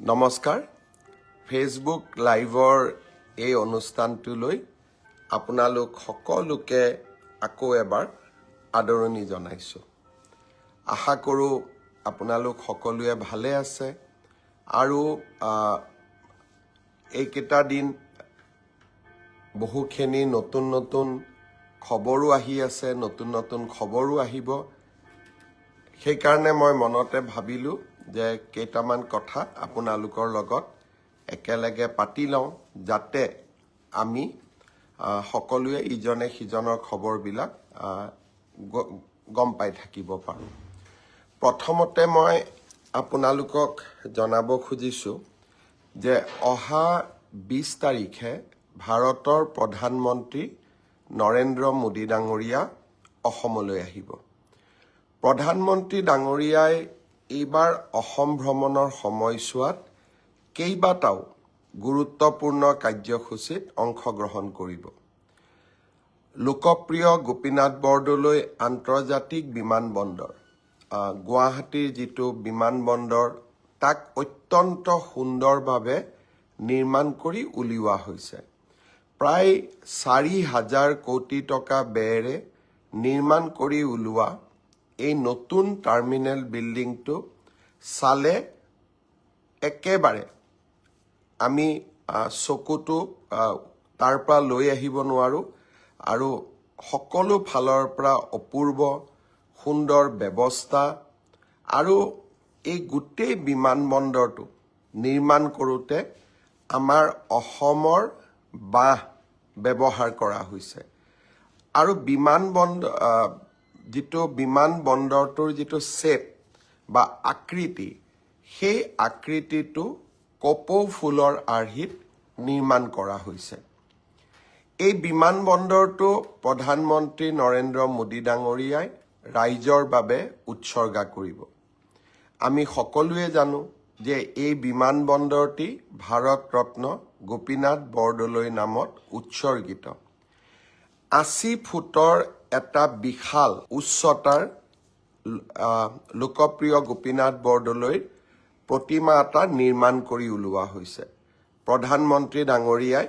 নমস্কাৰ ফেচবুক লাইভৰ এই অনুষ্ঠানটোলৈ আপোনালোক সকলোকে আকৌ এবাৰ আদৰণি জনাইছো। আশা কৰো আপোনালোক সকলোৱে ভালে আছে আৰু এইকেইটা দিন বহুখিনি নতুন খবৰো আহি আছে, নতুন খবৰো আহিব। সেইকাৰণে মই মনতে ভাবিলো যে কেইটামান কথা আপোনালোকৰ লগত একেলগে পাতি লওঁ, যাতে আমি সকলোৱে ইজনে সিজনৰ খবৰবিলাক গম পাই থাকিব পাৰোঁ। প্ৰথমতে মই আপোনালোকক জনাব খুজিছোঁ যে অহা 20 তাৰিখে ভাৰতৰ প্ৰধানমন্ত্ৰী নৰেন্দ্ৰ মোদী ডাঙৰীয়া অসমলৈ আহিব। প্ৰধানমন্ত্ৰী ডাঙৰীয়াই এইবাৰ অসম ভ্ৰমণৰ সময়ছোৱাত কেইবাটাও গুৰুত্বপূৰ্ণ কাৰ্যসূচীত অংশগ্ৰহণ কৰিব। লোকপ্ৰিয় গোপীনাথ বৰদলৈ আন্তৰ্জাতিক বিমানবন্দৰ, গুৱাহাটীৰ যিটো বিমানবন্দৰ, তাক অত্যন্ত সুন্দৰভাৱে নিৰ্মাণ কৰি উলিওৱা হৈছে। প্ৰায় 4,000 কোটি টকা ব্যয়েৰে নিৰ্মাণ কৰি উলিওৱা এই নতুন টাৰ্মিনেল বিল্ডিংটো চালে একেবাৰে আমি চকুটো তাৰ পৰা লৈ আহিব নোৱাৰোঁ আৰু সকলো ফালৰ পৰা অপূৰ্ব সুন্দৰ ব্যৱস্থা আৰু এই গোটেই বিমানবন্দৰটো নিৰ্মাণ কৰোঁতে আমাৰ অসমৰ বাঁহ ব্যৱহাৰ কৰা হৈছে আৰু বিমানবন্দৰটোৰ যিটো শ্বেপ বা আকৃতি, সেই আকৃতিটো কপৌ ফুলৰ আৰ্হিত নিৰ্মাণ কৰা হৈছে। এই বিমানবন্দৰটো প্ৰধানমন্ত্ৰী নৰেন্দ্ৰ মোদী ডাঙৰীয়াই ৰাইজৰ বাবে উৎসৰ্গা কৰিব। আমি সকলোৱে জানো যে এই বিমানবন্দৰটি ভাৰত ৰত্ন গোপীনাথ বৰদলৈ নামত উৎসৰ্গিত। 80 ফুটৰ এটা বিশাল উচ্চতাৰ লোকপ্ৰিয় গোপীনাথ বৰদলৈৰ প্ৰতিমা এটা নিৰ্মাণ কৰি উলিওৱা হৈছে। প্ৰধানমন্ত্ৰী ডাঙৰীয়াই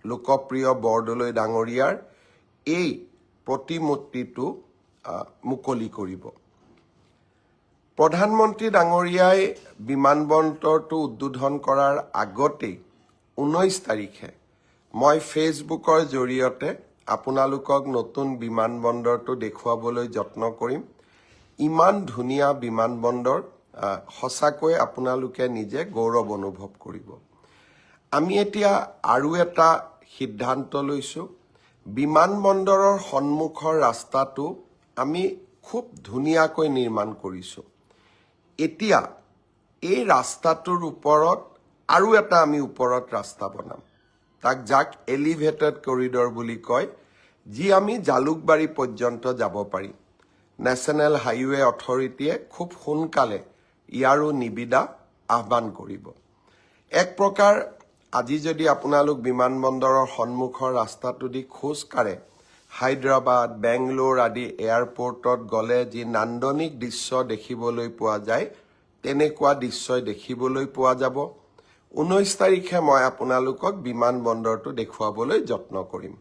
লোকপ্ৰিয় বৰদলৈ ডাঙৰীয়াৰ এই প্ৰতিমূৰ্তিটো মুকলি কৰিব। প্ৰধানমন্ত্ৰী ডাঙৰীয়াই বিমানবন্দৰটো উদ্বোধন কৰাৰ আগতেই 19 তাৰিখে মই ফেচবুকৰ জৰিয়তে আপোনালোকক নতুন বিমানবন্দৰটো দেখুৱাবলৈ যত্ন কৰিম। ইমান ধুনীয়া বিমানবন্দৰ, সঁচাকৈ আপোনালোকে নিজে গৌৰৱ অনুভৱ কৰিব। আমি এতিয়া আৰু এটা সিদ্ধান্ত লৈছোঁ। বিমানবন্দৰৰ সন্মুখৰ ৰাস্তাটো আমি খুব ধুনীয়াকৈ নিৰ্মাণ কৰিছোঁ। এতিয়া এই ৰাস্তাটোৰ ওপৰত আৰু এটা আমি ওপৰত ৰাস্তা বনাম, যাক এলিভেটেড কৰিডৰ বুলি কয়, যি আমি জালুকবাৰী পৰ্যন্ত যাব পাৰিম। নেশ্যনেল হাইৱে অথৰিটিয়ে খুব সোনকালে ইয়াৰো নিবিদা আহ্বান কৰিব। এক প্ৰকাৰ আজি যদি আপোনালোক বিমানবন্দৰৰ সন্মুখৰ ৰাস্তাটো দি খোজ কাঢ়ে, হায়দৰাবাদ, বেংগলোৰ আদি এয়াৰপৰ্টত গ'লে যি নান্দনিক দৃশ্য দেখিবলৈ পোৱা যায়, তেনেকুৱা দৃশ্যই দেখিবলৈ পোৱা যাব। 19 তাৰিখে মই আপোনালোকক বিমানবন্দৰটো দেখুৱাবলৈ যত্ন কৰিম।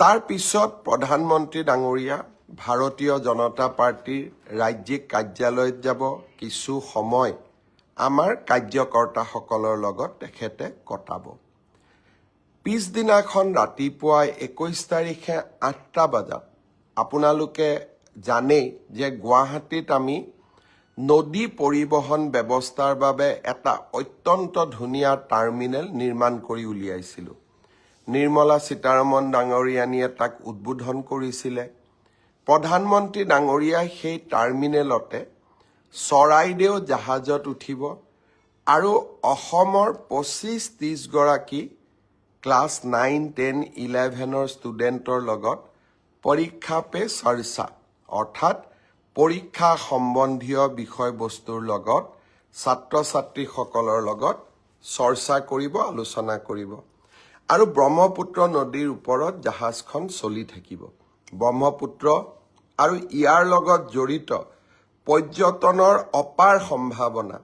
তাৰ পিছত প্ৰধানমন্ত্ৰী ডাঙৰীয়া ভাৰতীয় জনতা পাৰ্টীৰ ৰাজ্যিক কাৰ্যালয়ত যাব। কিছু সময় আমাৰ কাৰ্যকৰ্তাসকলৰ লগত তেখেতে কটাব। পিছদিনাখন ৰাতিপুৱাই 21 তাৰিখে 8টা বজাত আপোনালোকে জানেই যে গুৱাহাটীত আমি নদী পৰিবহণ ব্যৱস্থাৰ বাবে এটা অত্যন্ত ধুনীয়া টাৰ্মিনেল নিৰ্মাণ কৰি উলিয়াইছিলোঁ। নিৰ্মলা সীতাৰমণ ডাঙৰীয়ানীয়ে তাক উদ্বোধন কৰিছিলে। প্ৰধানমন্ত্ৰী ডাঙৰীয়াই সেই টাৰ্মিনেলতে চৰাইদেউ জাহাজত উঠিব আৰু অসমৰ 25-30 গৰাকী ক্লাছ 9, 10, 11ৰ ষ্টুডেণ্টৰ লগত পৰীক্ষা পে চৰ্চা, অৰ্থাৎ পৰীক্ষা সম্বন্ধীয় বিষয়বস্তুৰ লগত ছাত্ৰ ছাত্ৰীসকলৰ লগত চৰ্চা কৰিব, আলোচনা কৰিব। আৰু ব্ৰহ্মপুত্ৰ নদীৰ ওপৰত জাহাজখন চলি থাকিব। ব্ৰহ্মপুত্ৰ আৰু ইয়াৰ লগত জড়িত পৰ্যটনৰ অপাৰ সম্ভাৱনা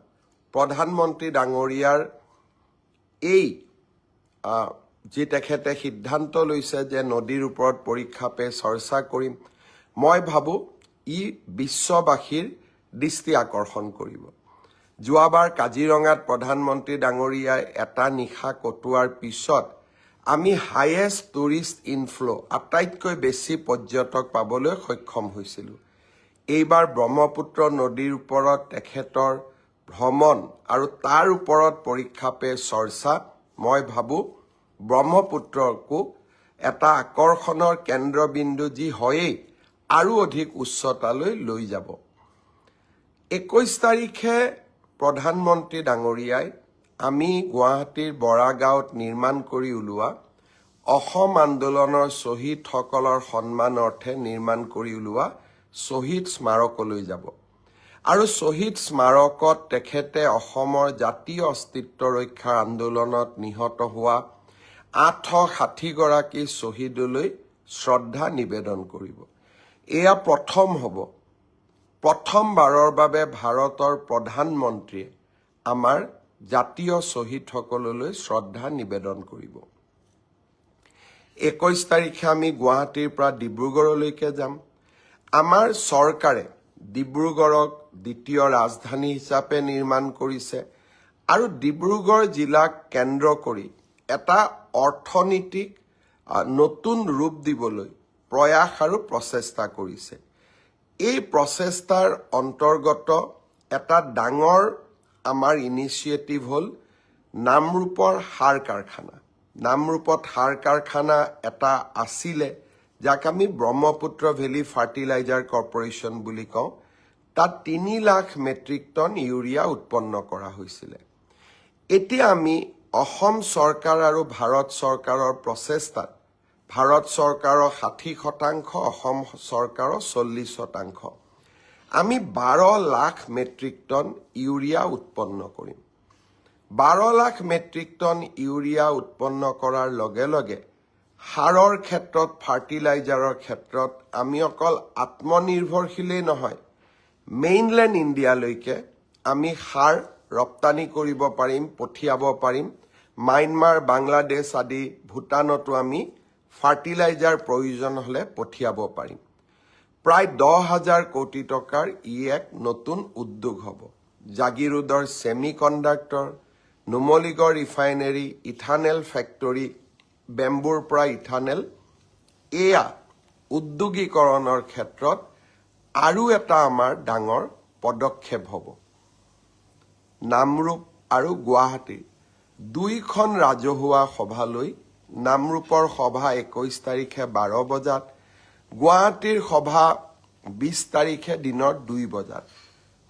প্ৰধানমন্ত্ৰী ডাঙৰীয়াৰ এই যি তেখেতে সিদ্ধান্ত লৈছে যে নদীৰ ওপৰত পৰীক্ষা পে চৰ্চা কৰিম, মই ভাবোঁ ই বিশ্ববাসীৰ দৃষ্টি আকৰ্ষণ কৰিব। যোৱাবাৰ কাজিৰঙাত প্ৰধানমন্ত্ৰী ডাঙৰীয়াই এটা নিশা কটোৱাৰ পিছত আমি হাইয়েষ্ট টুৰিষ্ট ইনফ্ল' আটাইতকৈ বেছি পৰ্যটক পাবলৈ সক্ষম হৈছিলোঁ। এইবাৰ ব্ৰহ্মপুত্ৰ নদীৰ ওপৰত তেখেতৰ ভ্ৰমণ আৰু তাৰ ওপৰত পৰীক্ষা পে চৰ্চা, মই ভাবোঁ ব্ৰহ্মপুত্ৰকো এটা আকৰ্ষণৰ কেন্দ্ৰবিন্দু যি হয়েই আৰু অধিক উচ্চতালৈ লৈ যাব। 21 তাৰিখে প্ৰধানমন্ত্ৰী ডাঙৰীয়াই আমি গুৱাহাটীৰ বৰাগাঁৱত নিৰ্মাণ কৰি ওলোৱা অসম আন্দোলনৰ শ্বহীদসকলৰ সন্মানাৰ্থে নিৰ্মাণ কৰি ওলোৱা শ্বহীদ স্মাৰকলৈ যাব আৰু শ্বহীদ স্মাৰকত তেখেতে অসমৰ জাতীয় অস্তিত্ব ৰক্ষাৰ আন্দোলনত নিহত হোৱা 860 গৰাকী শ্বহীদলৈ শ্ৰদ্ধা নিবেদন কৰিব। এয়া প্ৰথম হ'ব, প্ৰথমবাৰৰ বাবে ভাৰতৰ প্ৰধানমন্ত্ৰীয়ে আমাৰ জাতীয় শ্বহীদসকললৈ শ্ৰদ্ধা নিবেদন কৰিব। 21 তাৰিখে আমি গুৱাহাটীৰ পৰা ডিব্ৰুগড়লৈকে যাম। আমাৰ চৰকাৰে ডিব্ৰুগড়ক দ্বিতীয় ৰাজধানী হিচাপে নিৰ্মাণ কৰিছে আৰু ডিব্ৰুগড় জিলাক কেন্দ্ৰ কৰি এটা অৰ্থনীতিক নতুন ৰূপ দিবলৈ প্ৰয়াস আৰু প্ৰচেষ্টা কৰিছে। এই প্ৰচেষ্টাৰ অন্তৰ্গত এটা ডাঙৰ আমাৰ ইনিচিয়েটিভ হ'ল নামৰূপৰ সাৰ কাৰখানা। নামৰূপত সাৰ কাৰখানা এটা আছিলে যাক আমি ব্ৰহ্মপুত্ৰ ভেলী ফাৰ্টিলাইজাৰ কৰ্পৰেশ্যন বুলি কওঁ। তাত 3 লাখ মেট্ৰিক টন ইউৰিয়া উৎপন্ন কৰা হৈছিলে। এতিয়া আমি অসম চৰকাৰ আৰু ভাৰত চৰকাৰৰ প্ৰচেষ্টাত ভাৰত চৰকাৰৰ 60%, অসম চৰকাৰৰ 40%, আমি 12 লাখ মেট্ৰিক টন ইউৰিয়া উৎপন্ন কৰিম। 12 লাখ মেট্ৰিক টন ইউৰিয়া উৎপন্ন কৰাৰ লগে লগে সাৰৰ ক্ষেত্ৰত, ফাৰ্টিলাইজাৰৰ ক্ষেত্ৰত আমি অকল আত্মনিৰ্ভৰশীলেই নহয়, মেইনলেণ্ড ইণ্ডিয়ালৈকে আমি সাৰ ৰপ্তানি কৰিব পাৰিম, পঠিয়াব পাৰিম। মায়ানমাৰ, বাংলাদেশ আদি ভূটানতো আমি ফাৰ্টিলাইজাৰ প্ৰয়োজন হ'লে পঠিয়াব পাৰিম। প্ৰায় 10,000 কোটি টকাৰ ই এক নতুন উদ্যোগ হ'ব। জাগিৰোডৰ semiconductor, Numaligarh refinery, ethanol factory, বেম্বুৰ পৰা ইথানেল, এয়া উদ্যোগীকৰণৰ ক্ষেত্ৰত আৰু এটা আমাৰ ডাঙৰ পদক্ষেপ হ'ব। নামৰূপ আৰু গুৱাহাটীৰ 2খন ৰাজহুৱা সভালৈ, নামৰূপৰ সভা 21 তাৰিখে 12 বজাত, গুৱাহাটীৰ সভা 20 তাৰিখে দিনৰ 2 বজাত।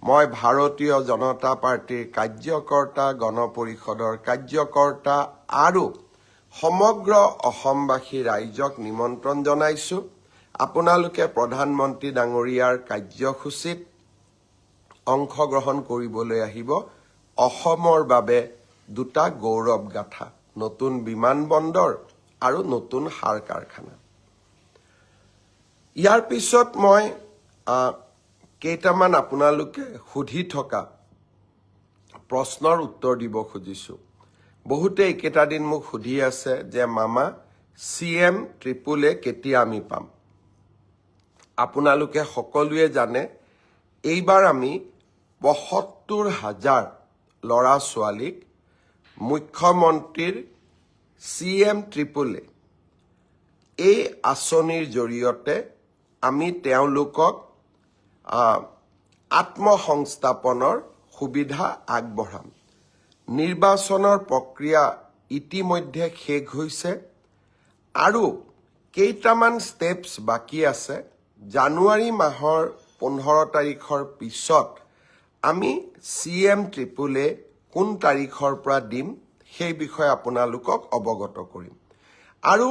মই ভাৰতীয় জনতা পাৰ্টীৰ কাৰ্যকৰ্তা, গণ পৰিষদৰ কাৰ্যকৰ্তা আৰু সমগ্ৰ অসমবাসী ৰাইজক নিমন্ত্ৰণ জনাইছোঁ। আপোনালোকে প্ৰধানমন্ত্ৰী ডাঙৰীয়াৰ কাৰ্যসূচীত অংশগ্ৰহণ কৰিবলৈ আহিব। অসমৰ বাবে 2টা গৌৰৱ গাথা, নতুন বিমানবন্দৰ আৰু নতুন সাৰ কাৰখানা। ইয়াৰ পিছত মই কেইটামান আপোনালোকে সুধি থকা প্ৰশ্নৰ উত্তৰ দিব খুজিছোঁ। বহুতে এইকেইটা দিন মোক সুধি আছে যে মামা CM AAA কেতিয়া আমি পাম। আপোনালোকে সকলোৱে জানে এইবাৰ আমি ৭৫,000 ল'ৰা ছোৱালীক মুখ্যমন্ত্ৰীৰ CM AAA এই আঁচনিৰ জৰিয়তে আমি তেওঁলোকক আত্মসংস্থাপনৰ সুবিধা আগবঢ়াম। নিৰ্বাচনৰ প্ৰক্ৰিয়া ইতিমধ্যে শেষ হৈছে আৰু কেইটামান ষ্টেপছ বাকী আছে। জানুৱাৰী মাহৰ 15 তাৰিখৰ পিছত আমি CM AAA কোন তাৰিখৰ পৰা দিম সেই বিষয়ে আপোনালোকক অৱগত কৰিম। আৰু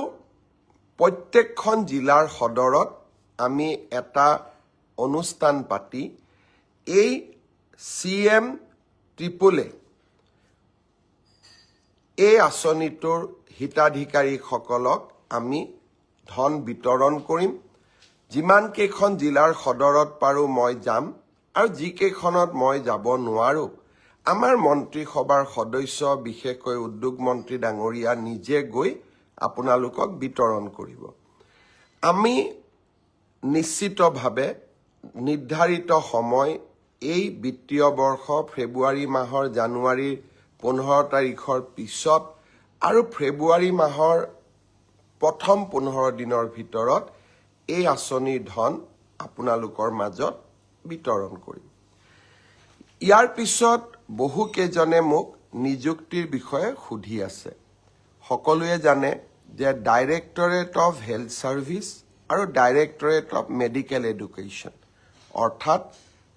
প্ৰত্যেকখন জিলাৰ সদৰত আমি এটা অনুষ্ঠান পাতি এই CM AAA এই আঁচনিটোৰ হিতাধিকাৰীসকলক আমি ধন বিতৰণ কৰিম। যিমান কেইখন জিলাৰ সদৰত পাৰোঁ মই যাম আৰু যিকেইখনত মই যাব নোৱাৰোঁ আমাৰ মন্ত্ৰীসভাৰ সদস্য বিশেষকৈ উদ্যোগ মন্ত্ৰী ডাঙৰীয়া নিজে গৈ আপোনালোকক বিতৰণ কৰিব। আমি নিশ্চিতভাৱে নিৰ্ধাৰিত সময় এই বিত্তীয় বৰ্ষ ফেব্ৰুৱাৰী মাহৰ জানুৱাৰীৰ 15 তাৰিখৰ পিছত আৰু ফেব্ৰুৱাৰী মাহৰ প্ৰথম 15 দিনৰ ভিতৰত এই আঁচনিৰ ধন আপোনালোকৰ মাজত বিতৰণ কৰিম। ইয়াৰ পিছত বহুকেইজনে মোক নিযুক্তিৰ বিষয়ে সুধি আছে। সকলোৱে জানে যে ডাইৰেক্টৰেট অফ হেল্থ ছাৰ্ভিচ আৰু ডাইৰেক্টৰেট অফ মেডিকেল এডুকেশ্যন অৰ্থাৎ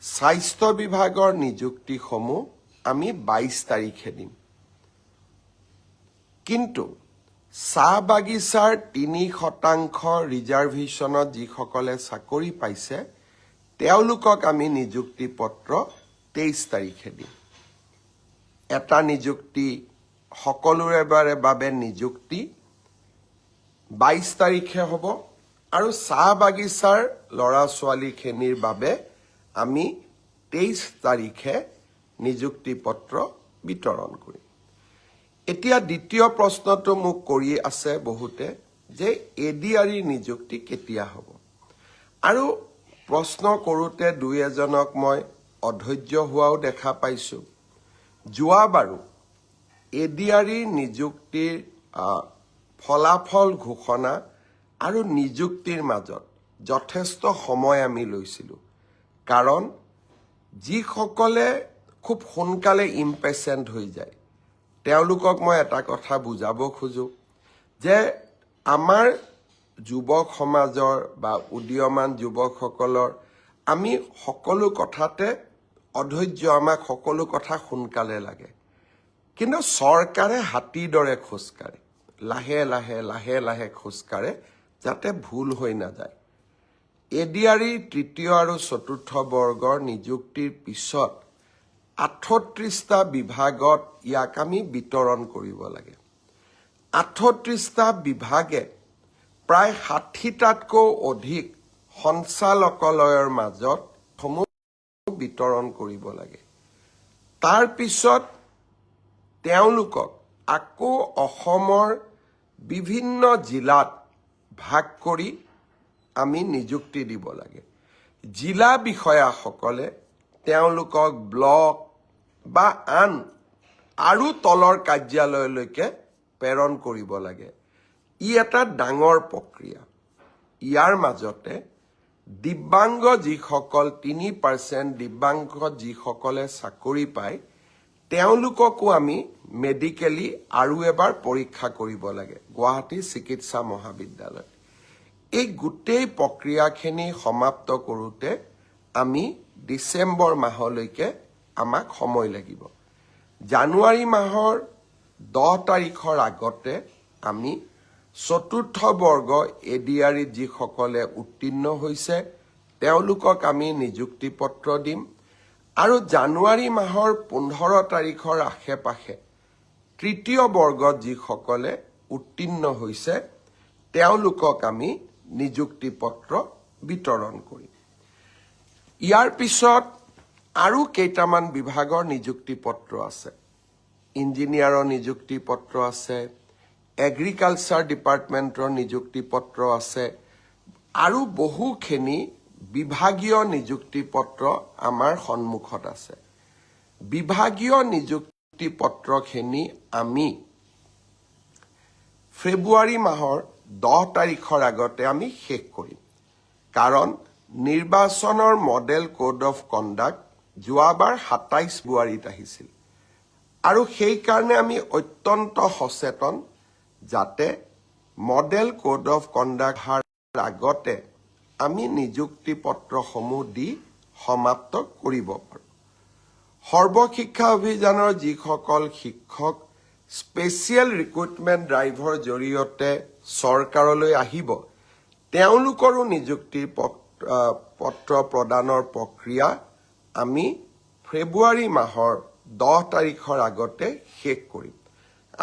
স্বাস্থ্য বিভাগৰ নিযুক্তিসমূহ আমি 22 তাৰিখে দিম। কিন্তু চাহ বাগিচাৰ 3% ৰিজাৰ্ভেশ্যনত যিসকলে চাকৰি পাইছে তেওঁলোকক আমি নিযুক্তি পত্ৰ 23 তাৰিখে দিম। এটা নিযুক্তি সকলোৰে বাবে নিযুক্তি 22 তাৰিখে হ'ব আৰু চাহ বাগিচাৰ ল'ৰা ছোৱালীখিনিৰ বাবে আমি 23 তাৰিখে নিযুক্তি পত্ৰ বিতৰণ কৰিম। এতিয়া দ্বিতীয় প্ৰশ্নটো মোক কৰি আছে বহুতে যে এডিআৰিৰ নিযুক্তি কেতিয়া হ'ব। আৰু প্ৰশ্ন কৰোঁতে দুই এজনক মই অধৈৰ্য হোৱাও দেখা পাইছোঁ। যোৱাবাৰো এডিআৰিৰ নিযুক্তিৰ ফলাফল ঘোষণা আৰু নিযুক্তিৰ মাজত যথেষ্ট সময় আমি লৈছিলোঁ। কাৰণ যিসকলে খুব সোনকালে ইম্পেচেণ্ট হৈ যায় তেওঁলোকক মই এটা কথা বুজাব খোজোঁ যে আমাৰ যুৱক সমাজৰ বা উদীয়মান যুৱকসকলৰ আমি সকলো কথাতে অধৈৰ্য, আমাক সকলো কথা সোনকালে লাগে। কিন্তু চৰকাৰে হাতীৰ দৰে খোজকাঢ়ে, লাহে লাহে লাহে লাহে খোজকাঢ়ে যাতে ভুল হৈ নাযায়। এডিআৰিৰ তৃতীয় আৰু চতুৰ্থ বৰ্গৰ নিযুক্তিৰ পিছত 38টা বিভাগত ইয়াক আমি বিতৰণ কৰিব লাগে। 38টা বিভাগে প্ৰায় 60টাতকৈ অধিক সঞ্চালকালয়ৰ মাজত সমূহ বিতৰণ কৰিব লাগে। তাৰ পিছত তেওঁলোকক আকৌ অসমৰ বিভিন্ন জিলাত ভাগ কৰি আমি নিযুক্তি দিব লাগে। জিলা বিষয়াসকলে তেওঁলোকক ব্লক বা আন আৰু তলৰ কাৰ্যালয়লৈকে প্ৰেৰণ কৰিব লাগে। ই এটা ডাঙৰ প্ৰক্ৰিয়া। ইয়াৰ মাজতে দিব্যাংগ যিসকল 3% দিব্যাংগ যিসকলে চাকৰি পায় তেওঁলোককো আমি মেডিকেলি আৰু এবাৰ পৰীক্ষা কৰিব লাগে গুৱাহাটী চিকিৎসা মহাবিদ্যালয়ত। এই গোটেই প্ৰক্ৰিয়াখিনি সমাপ্ত কৰোঁতে আমি ডিচেম্বৰ মাহলৈকে আমাক সময় লাগিব। জানুৱাৰী মাহৰ 10 তাৰিখৰ আগতে আমি চতুৰ্থ বৰ্গ এডিআৰিত যিসকলে উত্তীৰ্ণ হৈছে তেওঁলোকক আমি নিযুক্তি পত্ৰ দিম আৰু জানুৱাৰী মাহৰ 15 তাৰিখৰ আশে পাশে তৃতীয় বৰ্গত যিসকলে উত্তীৰ্ণ হৈছে তেওঁলোকক আমি নিযুক্তি পত্ৰ বিতৰণ কৰিম। ইয়াৰ পিছত আৰু কেইটামান বিভাগৰ নিযুক্তি পত্ৰ আছে। ইঞ্জিনিয়াৰৰ নিযুক্তি পত্ৰ আছে, এগ্ৰিকালচাৰ ডিপাৰ্টমেণ্টৰ নিযুক্তি পত্ৰ আছে আৰু বহুখিনি বিভাগীয় নিযুক্তি পত্ৰ আমাৰ সন্মুখত আছে। বিভাগীয় নিযুক্তি পত্ৰখিনি আমি ফেব্ৰুৱাৰী মাহৰ 10 তাৰিখৰ আগতে আমি শেষ কৰিম। কাৰণ নিৰ্বাচনৰ মডেল কোড অফ কণ্ডাক্ট যোৱাবাৰ 27 ফেব্ৰুৱাৰীত আহিছিল আৰু সেইকাৰণে আমি অত্যন্ত সচেতন যাতে মডেল কোড অফ কণ্ডাক্ট হোৱাৰ আগতে আমি নিযুক্তি পত্ৰসমূহ দি সমাপ্ত কৰিব পাৰোঁ। সৰ্বশিক্ষা অভিযানৰ যিসকল শিক্ষক স্পেচিয়েল ৰিক্ৰুটমেণ্ট ড্ৰাইভৰ জৰিয়তে চৰকাৰলৈ আহিব তেওঁলোকৰো নিযুক্তিৰ পত্ৰ প্ৰদানৰ প্ৰক্ৰিয়া আমি ফেব্ৰুৱাৰী মাহৰ 10 তাৰিখৰ আগতে শেষ কৰিম।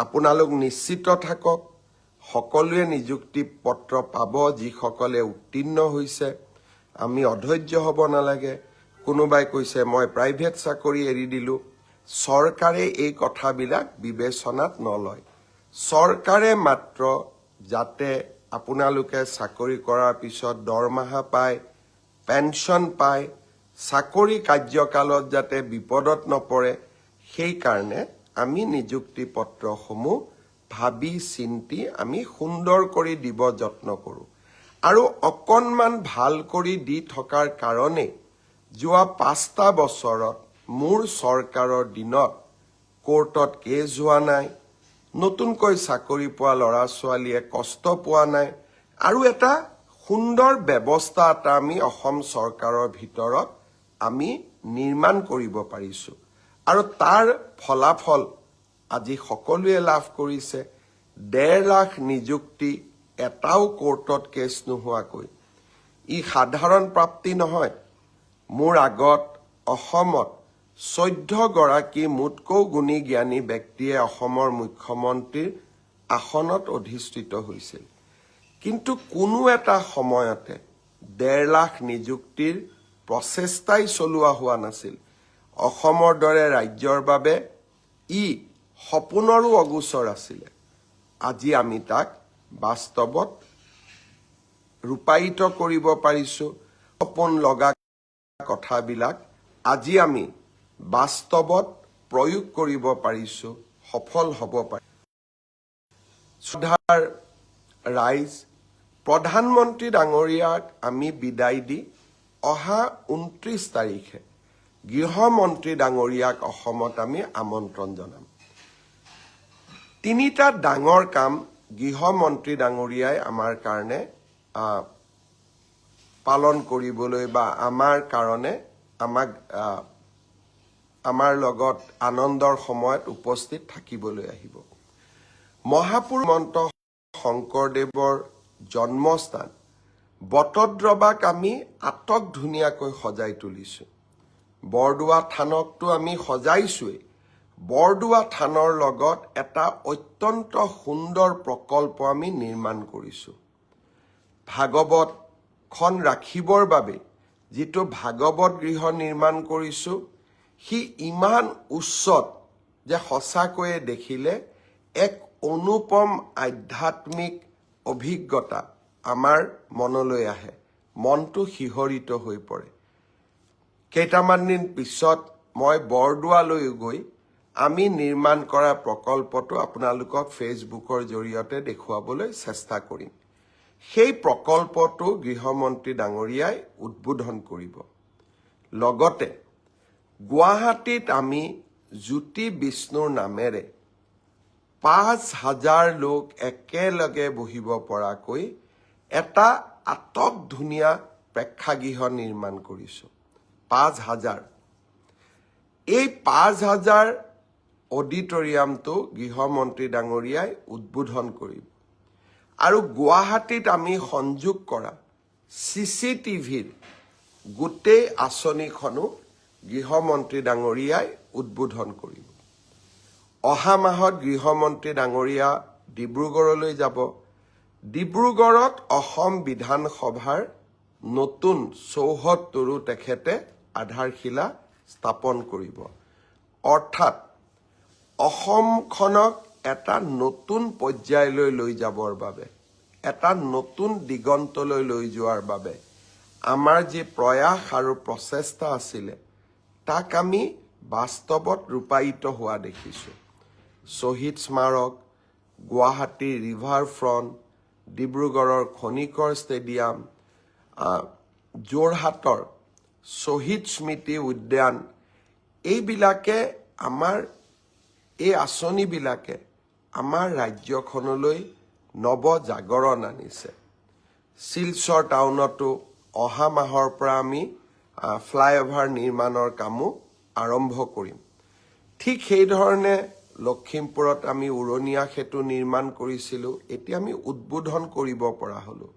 আপোনালোক নিশ্চিত থাকক, সকলোৱে নিযুক্তি পত্ৰ পাব যিসকলে উত্তীৰ্ণ হৈছে। আমি অধৈৰ্য হ'ব নালাগে। কোনোবাই কৈছে মই প্ৰাইভেট চাকৰি এৰি দিলোঁ, চৰকাৰে এই কথাবিলাক বিবেচনাত নলয়। চৰকাৰে মাত্ৰ যাতে আপোনালোকে চাকৰি কৰাৰ পিছত দৰমহা পায়, পেঞ্চন পায়, চাকৰি কাৰ্যকালত যাতে বিপদত নপৰে, সেইকাৰণে আমি নিযুক্তি পত্ৰসমূহ ভাবি চিন্তি আমি সুন্দৰ কৰি দিব যত্ন কৰোঁ। আৰু অকণমান ভাল কৰি দি থকাৰ কাৰণে যোৱা 5টা বছৰত মোৰ চৰকাৰৰ দিনত কোৰ্টত কেছ হোৱা নাই, নতুনকৈ চাকৰি পোৱা ল'ৰা ছোৱালীয়ে কষ্ট পোৱা নাই, আৰু এটা সুন্দৰ ব্যৱস্থা এটা আমি অসম চৰকাৰৰ ভিতৰত আমি নিৰ্মাণ কৰিব পাৰিছোঁ। আৰু তাৰ ফলাফল আজি সকলোৱে লাভ কৰিছে। 1.5 লাখ নিযুক্তি এটাও কোৰ্টত কেছ নোহোৱাকৈ। ই সাধাৰণ প্ৰাপ্তি নহয়। মোৰ আগত অসমত 14 গৰাকী মোতকৈ গুণী জ্ঞানী ব্যক্তিয়ে অসমৰ মুখ্যমন্ত্ৰীৰ আসনত অধিষ্ঠিত হৈছিল, কিন্তু কোনো এটা সময়তে 1.5 লাখ নিযুক্তিৰ প্ৰচেষ্টাই চলোৱা হোৱা নাছিল। অসমৰ দৰে ৰাজ্যৰ বাবে ই সপোনৰো অগোচৰ আছিলে। আজি আমি তাক বাস্তৱত ৰূপায়িত কৰিব পাৰিছোঁ। সপোন লগা কথাবিলাক আজি আমি বাস্তৱত প্ৰয়োগ কৰিব পাৰিছোঁ, সফল হ'ব পাৰিছোঁ। শ্ৰদ্ধাৰ ৰাইজ, প্ৰধানমন্ত্ৰী ডাঙৰীয়াক আমি বিদায় দি অহা 29 তাৰিখে গৃহমন্ত্ৰী ডাঙৰীয়াক অসমত আমি আমন্ত্ৰণ জনাম। 3টা ডাঙৰ কাম গৃহমন্ত্ৰী ডাঙৰীয়াই আমাৰ কাৰণে পালন কৰিবলৈ বা আমাৰ কাৰণে আমাৰ লগত আনন্দৰ সময়ত উপস্থিত থাকিবলৈ আহিব। মহাপুৰুষ শ্ৰীমন্ত শংকৰদেৱৰ জন্মস্থান বটদ্ৰৱাক আমি আটক ধুনীয়াকৈ সজাই তুলিছোঁ। বৰদোৱা থানকটো আমি সজাইছোৱেই। বৰদোৱা থানৰ লগত এটা অত্যন্ত সুন্দৰ প্ৰকল্প আমি নিৰ্মাণ কৰিছোঁ। ভাগৱতখন ৰাখিবৰ বাবে যিটো ভাগৱত গৃহ নিৰ্মাণ কৰিছোঁ, সি ইমান উচ্চত যে সঁচাকৈয়ে দেখিলে এক অনুপম আধ্যাত্মিক অভিজ্ঞতা আমাৰ মনলৈ আহে, মনটো শিহৰিত হৈ পৰে। কেইটামান দিন পিছত মই বৰদোৱালৈ গৈ আমি নিৰ্মাণ কৰা প্ৰকল্পটো আপোনালোকক ফেচবুকৰ জৰিয়তে দেখুৱাবলৈ চেষ্টা কৰিম। সেই প্ৰকল্পটো গৃহমন্ত্ৰী ডাঙৰীয়াই উদ্বোধন কৰিব। লগতে গুৱাহাটীত আমি জ্যোতি বিষ্ণুৰ নামেৰে 5,000 লোক একেলগে বহিব পৰাকৈ এটা আটক ধুনীয়া প্ৰেক্ষাগৃহ নিৰ্মাণ কৰিছোঁ। 5,000। এই 5,000 অডিটৰিয়ামটো গৃহমন্ত্ৰী ডাঙৰীয়াই উদ্বোধন কৰিব। আৰু গুৱাহাটীত আমি সংযোগ কৰা CCTVৰ গোটেই আঁচনিখনো গৃহমন্ত্ৰী ডাঙৰীয়াই উদ্বোধন কৰিব। অহা মাহত গৃহমন্ত্ৰী ডাঙৰীয়া ডিব্ৰুগড়লৈ যাব। ডিব্ৰুগড়ত অসম বিধানসভাৰ নতুন চৌহদটোৰো তেখেতে আধাৰশিলা স্থাপন কৰিব। অৰ্থাৎ অসমখনক এটা নতুন পৰ্যায়লৈ লৈ যাবৰ বাবে, এটা নতুন দিগন্তলৈ লৈ যোৱাৰ বাবে আমাৰ যি প্ৰয়াস আৰু প্ৰচেষ্টা আছিলে, তাক আমি বাস্তৱত ৰূপায়িত হোৱা দেখিছোঁ। শ্বহীদ স্মাৰক, গুৱাহাটীৰ ৰিভাৰ ফ্ৰণ্ট, ডিব্ৰুগড়ৰ খনিকৰ ষ্টেডিয়াম, যোৰহাটৰ শ্বহীদ স্মৃতি উদ্যান, এইবিলাকে এই আঁচনিবিলাকে আমাৰ ৰাজ্যখনলৈ নৱজাগৰণ আনিছে। শিলচৰ টাউনতো অহা মাহৰ পৰা আমি ফ্লাইঅভাৰ নিৰ্মাণৰ কামো আৰম্ভ কৰিম। ঠিক সেইধৰণে লখিমপুৰত আমি উৰণীয়া সেতু নিৰ্মাণ কৰিছিলোঁ, এতিয়া আমি উদ্বোধন কৰিব পৰা হ'লোঁ।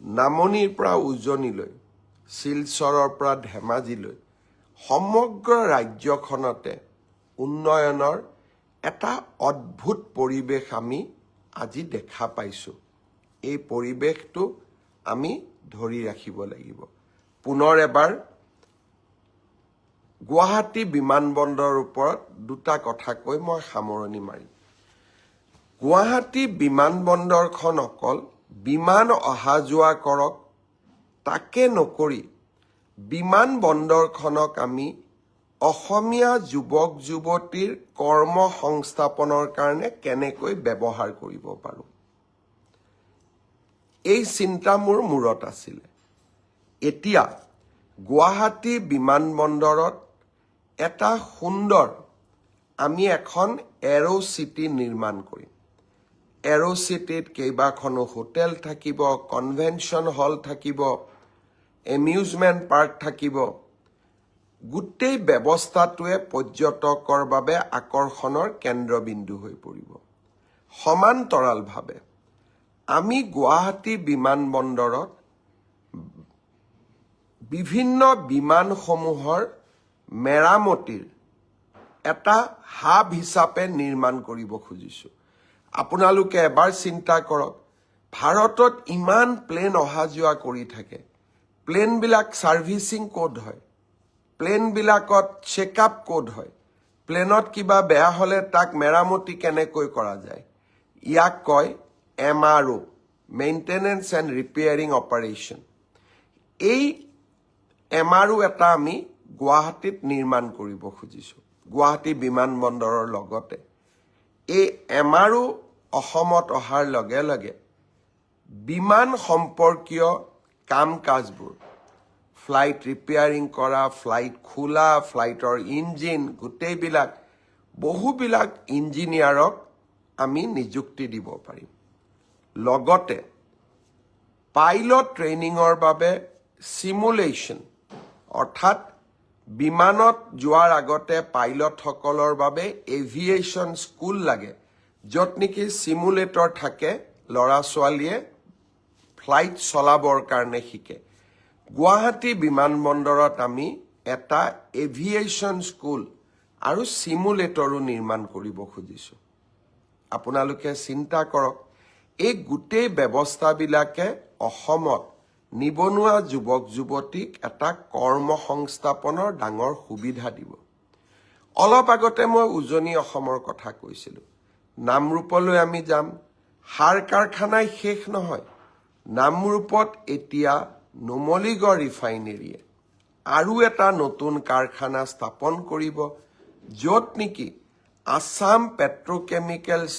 নামনিৰ পৰা উজনিলৈ, শিলচৰৰ পৰা ধেমাজিলৈ সমগ্ৰ ৰাজ্যখনতে উন্নয়নৰ এটা অদ্ভুত পৰিৱেশ আমি আজি দেখা পাইছোঁ। এই পৰিৱেশটো আমি ধৰি ৰাখিব লাগিব। পুনৰ এবাৰ গুৱাহাটী বিমানবন্দৰৰ ওপৰত দুটা কথা কৈ মই সামৰণি মাৰিম। গুৱাহাটী বিমানবন্দৰখন অকল বিমান অহা যোৱা কৰক তাকে নকৰি বিমানবন্দৰখনক আমি অসমীয়া যুৱক যুৱতীৰ কৰ্ম সংস্থাপনৰ কাৰণে কেনেকৈ ব্যৱহাৰ কৰিব পাৰোঁ, এই চিন্তা মোৰ মূৰত আছিলে। এতিয়া গুৱাহাটী বিমানবন্দৰত এটা সুন্দৰ আমি এখন এৰো চিটি নিৰ্মাণ কৰিম। এৰো চিটিত কেইবাখনো হোটেল থাকিব, কনভেনশ্যন হল থাকিব, এমিউজমেণ্ট পাৰ্ক থাকিব। গোটেই ব্যৱস্থাটোৱে পৰ্যটকৰ বাবে আকৰ্ষণৰ কেন্দ্ৰবিন্দু হৈ পৰিব। সমান্তৰালভাৱে আমি গুৱাহাটী বিমানবন্দৰত বিভিন্ন বিমানসমূহৰ মেৰামতিৰ এটা হাব হিচাপে নিৰ্মাণ কৰিব খুজিছোঁ। আপোনালোকে এবাৰ চিন্তা কৰক, ভাৰতত ইমান প্লেন অহা যোৱা কৰি থাকে, প্লেনবিলাক ছাৰ্ভিচিং ক'ত হয়, প্লেনবিলাকত চেকআপ ক'ত হয়, প্লেনত কিবা বেয়া হ'লে তাক মেৰামতি কেনেকৈ কৰা যায়, ইয়াক কয় MRO, maintenance and repairing operation. এই MRO এটা আমি গুৱাহাটীত নিৰ্মাণ কৰিব খুজিছোঁ গুৱাহাটী বিমানবন্দৰৰ লগতে। এই MRO অসমত অহাৰ লগে লগে বিমান সম্পৰ্কীয় কাম কাজবোৰ, ফ্লাইট ৰিপেয়াৰিং কৰা, ফ্লাইট খোলা, ফ্লাইটৰ ইঞ্জিন, গোটেইবিলাক বহুবিলাক ইঞ্জিনিয়াৰক আমি নিযুক্তি দিব পাৰিম। লগতে পাইলট ট্ৰেইনিঙৰ বাবে সিমুলেশ্যন, অৰ্থাৎ বিমানত যোৱাৰ আগতে পাইলটসকলৰ বাবে এভিয়েশ্যন স্কুল লাগে, য'ত নেকি সিমুলেটৰ থাকে, ল'ৰা ছোৱালীয়ে ফ্লাইট চলাবৰ কাৰণে শিকে। গুৱাহাটী বিমানবন্দৰত আমি এটা এভিয়েশ্যন স্কুল আৰু সিমুলেটৰো নিৰ্মাণ কৰিব খুজিছোঁ। আপোনালোকে চিন্তা কৰক, এই গোটেই ব্যৱস্থাবিলাকে অসমত নিবনুৱা যুৱক যুৱতীক এটা কৰ্ম সংস্থাপনৰ ডাঙৰ সুবিধা দিব। অলপ আগতে মই উজনি অসমৰ কথা কৈছিলোঁ। নামৰূপলৈ আমি যাম, সাৰ কাৰখানাই শেষ নহয়। নামৰূপত এতিয়া নুমলীগড় ৰিফাইনেৰীয়ে আৰু এটা নতুন কাৰখানা স্থাপন কৰিব, য'ত নেকি আছাম পেট্ৰকেমিকেলছ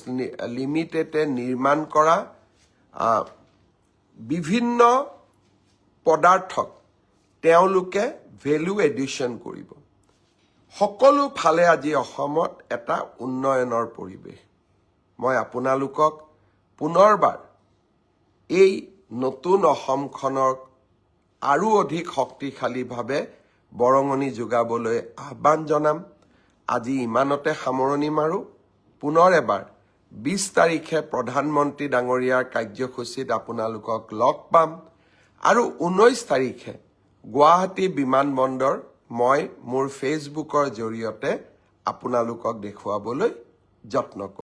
লিমিটেডে নিৰ্মাণ কৰা বিভিন্ন পদাৰ্থক তেওঁলোকে ভেলু এডিশ্যন কৰিব। সকলো ফালে আজি অসমত এটা উন্নয়নৰ পৰিৱেশ। মই আপোনালোকক পুনৰবাৰ এই নতুন অসমখনক আৰু অধিক শক্তিশালীভাৱে বৰঙণি যোগাবলৈ আহ্বান জনাম। আজি ইমানতে সামৰণি মাৰোঁ। পুনৰ এবাৰ 20 তাৰিখে প্ৰধানমন্ত্ৰী ডাঙৰীয়াৰ কাৰ্যসূচীত আপোনালোকক লগ পাম আৰু 19 তাৰিখে গুৱাহাটী বিমানবন্দৰ মই মোৰ ফেচবুকৰ জৰিয়তে আপোনালোকক দেখুৱাবলৈ যত্ন কৰিম।